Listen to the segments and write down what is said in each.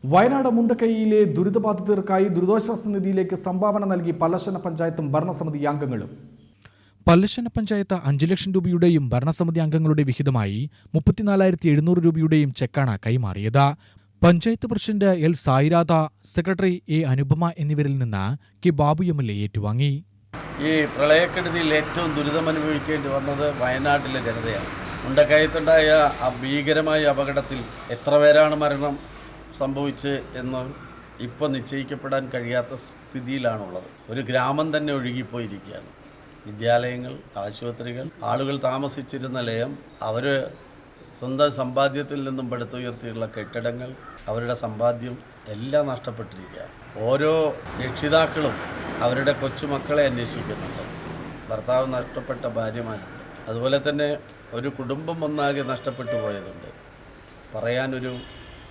വയനാട് മുണ്ടക്കൈയിലെ ദുരിതബാധിതർക്കായി ദുരിതാശ്വാസ നിധിയിലേക്ക് സംഭാവന നൽകി പല്ലശ്ശന പഞ്ചായത്തും ഭരണസമിതി അംഗങ്ങളും. പല്ലശ്ശന പഞ്ചായത്ത് 5 ലക്ഷം രൂപയുടെയും ഭരണസമിതി അംഗങ്ങളുടെ വിഹിതമായി 34,700 രൂപയുടെയും ചെക്കാണ് കൈമാറിയത്. Panchayat president L Sairadha, secretary A Anupama എന്നിവരിൽ നിന്ന് കെ ബാബു MLA ഏറ്റുവാങ്ങി. ഈ പ്രളയക്കെടുതിയിൽ ഏറ്റവും ദുരിതമനുഭവിക്കേണ്ടി വന്നത് വയനാട്ടിലെ ജനതയാണ്. മുണ്ടക്കയത്തുണ്ടായ ആ ഭീകരമായ അപകടത്തിൽ എത്ര പേരാണ് മരണം സംഭവിച്ച് എന്ന് ഇപ്പോൾ നിശ്ചയിക്കപ്പെടാൻ കഴിയാത്ത സ്ഥിതിയിലാണുള്ളത്. ഒരു ഗ്രാമം തന്നെ ഒഴുകിപ്പോയിരിക്കുകയാണ്. വിദ്യാലയങ്ങൾ, ആശുപത്രികൾ, ആളുകൾ താമസിച്ചിരുന്ന ലയം, അവർ സ്വന്തം സമ്പാദ്യത്തിൽ നിന്നും പടുത്തുയർത്തിയുള്ള കെട്ടിടങ്ങൾ, അവരുടെ സമ്പാദ്യം എല്ലാം നഷ്ടപ്പെട്ടിരിക്കുകയാണ്. ഓരോ രക്ഷിതാക്കളും അവരുടെ കൊച്ചുമക്കളെ അന്വേഷിക്കുന്നുണ്ട്. ഭർത്താവ് നഷ്ടപ്പെട്ട ഭാര്യമാരുണ്ട്. അതുപോലെ തന്നെ ഒരു കുടുംബം ഒന്നാകെ നഷ്ടപ്പെട്ടു പോയതുണ്ട്. പറയാനൊരു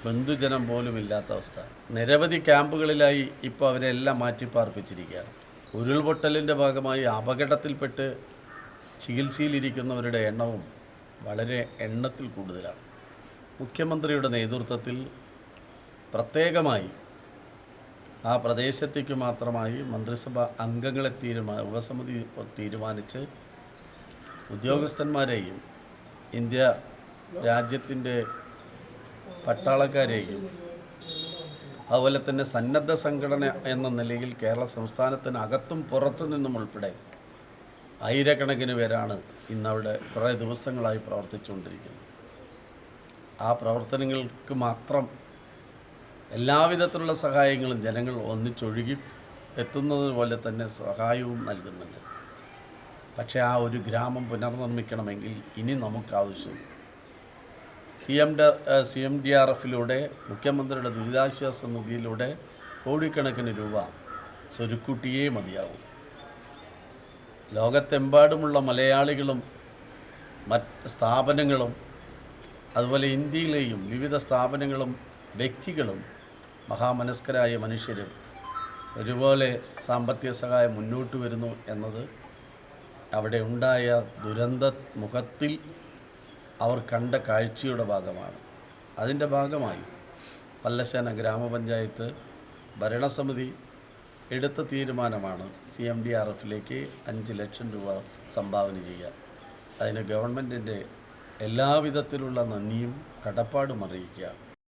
ബന്ധുജനം പോലും ഇല്ലാത്ത അവസ്ഥ. നിരവധി ക്യാമ്പുകളിലായി ഇപ്പോൾ അവരെല്ലാം മാറ്റിപ്പാർപ്പിച്ചിരിക്കുകയാണ്. ഉരുൾപൊട്ടലിൻ്റെ ഭാഗമായി അപകടത്തിൽപ്പെട്ട് ചികിത്സയിലിരിക്കുന്നവരുടെ എണ്ണവും വളരെ എണ്ണത്തിൽ കൂടുതലാണ്. മുഖ്യമന്ത്രിയുടെ നേതൃത്വത്തിൽ പ്രത്യേകമായി ആ പ്രദേശത്തേക്ക് മാത്രമായി മന്ത്രിസഭ അംഗങ്ങളെ ഉപസമിതി തീരുമാനിച്ച് ഉദ്യോഗസ്ഥന്മാരെയും ഇന്ത്യ രാജ്യത്തിൻ്റെ പട്ടാളക്കാരെയും അതുപോലെ തന്നെ സന്നദ്ധ സംഘടന എന്ന നിലയിൽ കേരള സംസ്ഥാനത്തിനകത്തും പുറത്തു നിന്നും ഉൾപ്പെടെ ആയിരക്കണക്കിന് പേരാണ് ഇന്നവിടെ കുറേ ദിവസങ്ങളായി പ്രവർത്തിച്ചുകൊണ്ടിരിക്കുന്നത്. ആ പ്രവർത്തനങ്ങൾക്ക് മാത്രം എല്ലാവിധത്തിലുള്ള സഹായങ്ങളും ജനങ്ങൾ ഒന്നിച്ചൊഴുകി എത്തുന്നത് പോലെ തന്നെ സഹായവും നൽകുന്നുണ്ട്. പക്ഷേ ആ ഒരു ഗ്രാമം പുനർനിർമ്മിക്കണമെങ്കിൽ ഇനി നമുക്ക് ആവശ്യം CMDRFിലൂടെ മുഖ്യമന്ത്രിയുടെ ദുരിതാശ്വാസ നിധിയിലൂടെ കോടിക്കണക്കിന് രൂപ സ്വരുക്കൂട്ടിയേ മതിയാവും. ലോകത്തെമ്പാടുമുള്ള മലയാളികളും മറ്റ് സ്ഥാപനങ്ങളും അതുപോലെ ഇന്ത്യയിലെയും വിവിധ സ്ഥാപനങ്ങളും വ്യക്തികളും മഹാമനസ്കരായ മനുഷ്യരും ഒരുപോലെ സാമ്പത്തിക സഹായം മുന്നോട്ട് വരുന്നു എന്നത് അവിടെ ഉണ്ടായ ദുരന്ത മുഖത്തിൽ അവർ കണ്ട കാഴ്ചയുടെ ഭാഗമാണ്. അതിൻ്റെ ഭാഗമായി പല്ലശ്ശന ഗ്രാമപഞ്ചായത്ത് ഭരണസമിതി എടുത്ത തീരുമാനമാണ് CMDRFിലേക്ക് 5 ലക്ഷം രൂപ സംഭാവന ചെയ്യുക. അതിന് ഗവൺമെൻറ്റിൻ്റെ എല്ലാവിധത്തിലുള്ള നന്ദിയും കടപ്പാടും അറിയിക്കുക.